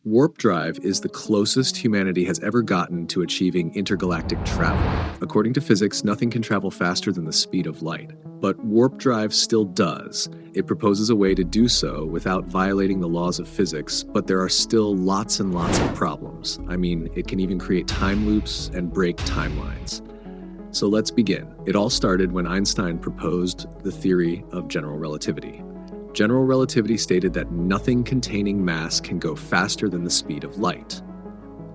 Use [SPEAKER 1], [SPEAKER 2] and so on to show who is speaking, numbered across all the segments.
[SPEAKER 1] Warp drive is the closest humanity has ever gotten to achieving intergalactic travel. According to physics, nothing can travel faster than the speed of light. But warp drive still does. It proposes a way to do so without violating the laws of physics, but there are still lots and lots of problems. I mean, it can even create time loops and break timelines. So let's begin. It all started when Einstein proposed the theory of general relativity. General relativity stated that nothing containing mass can go faster than the speed of light.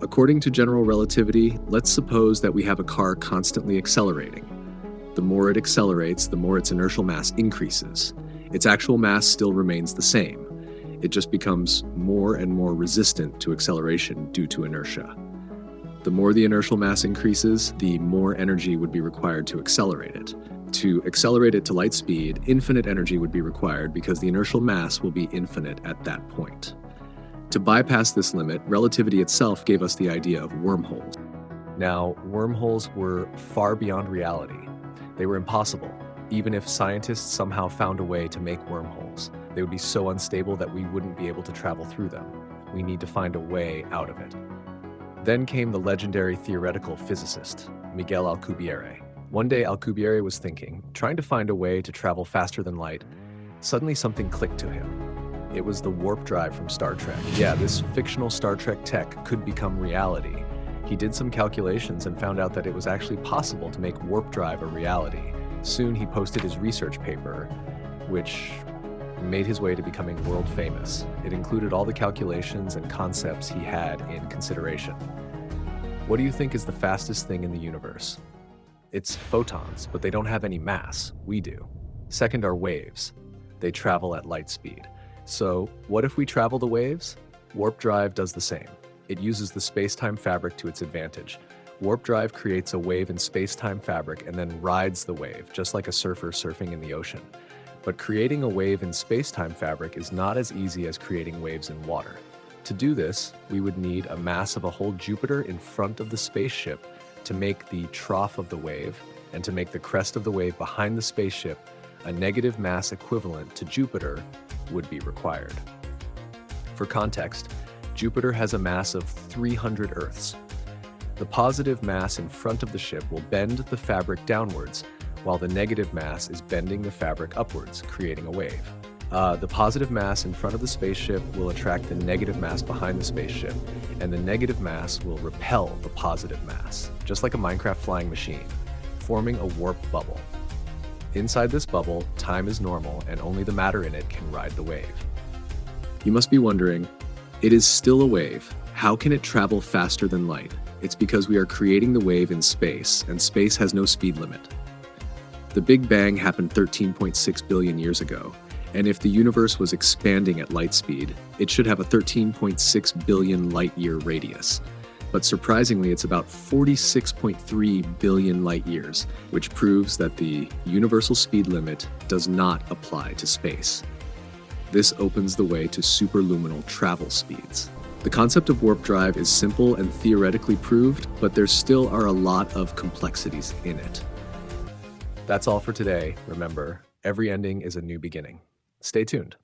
[SPEAKER 1] According to general relativity, let's suppose that we have a car constantly accelerating. The more it accelerates, the more its inertial mass increases. Its actual mass still remains the same. It just becomes more and more resistant to acceleration due to inertia. The more the inertial mass increases, the more energy would be required to accelerate it. To accelerate it to light speed, infinite energy would be required because the inertial mass will be infinite at that point. To bypass this limit, relativity itself gave us the idea of wormholes. Now, wormholes were far beyond reality. They were impossible. Even if scientists somehow found a way to make wormholes, they would be so unstable that we wouldn't be able to travel through them. We need to find a way out of it. Then came the legendary theoretical physicist, Miguel Alcubierre. One day, Alcubierre was thinking, trying to find a way to travel faster than light. Suddenly, something clicked to him. It was the warp drive from Star Trek. Yeah, this fictional Star Trek tech could become reality. He did some calculations and found out that it was actually possible to make warp drive a reality. Soon, he posted his research paper, which made his way to becoming world famous. It included all the calculations and concepts he had in consideration. What do you think is the fastest thing in the universe? It's photons, but they don't have any mass. We do. Second are waves. They travel at light speed. So, what if we travel the waves? Warp drive does the same. It uses the space-time fabric to its advantage. Warp drive creates a wave in space-time fabric and then rides the wave, just like a surfer surfing in the ocean. But creating a wave in space-time fabric is not as easy as creating waves in water. To do this, we would need a mass of a whole Jupiter in front of the spaceship to make the trough of the wave, and to make the crest of the wave behind the spaceship, a negative mass equivalent to Jupiter would be required. For context, Jupiter has a mass of 300 Earths. The positive mass in front of the ship will bend the fabric downwards, while the negative mass is bending the fabric upwards, creating a wave. The positive mass in front of the spaceship will attract the negative mass behind the spaceship, and the negative mass will repel the positive mass, just like a Minecraft flying machine, forming a warp bubble. Inside this bubble, time is normal, and only the matter in it can ride the wave. You must be wondering, it is still a wave. How can it travel faster than light? It's because we are creating the wave in space, and space has no speed limit. The Big Bang happened 13.6 billion years ago. And if the universe was expanding at light speed, it should have a 13.6 billion light-year radius. But surprisingly, it's about 46.3 billion light-years, which proves that the universal speed limit does not apply to space. This opens the way to superluminal travel speeds. The concept of warp drive is simple and theoretically proved, but there still are a lot of complexities in it. That's all for today. Remember, every ending is a new beginning. Stay tuned.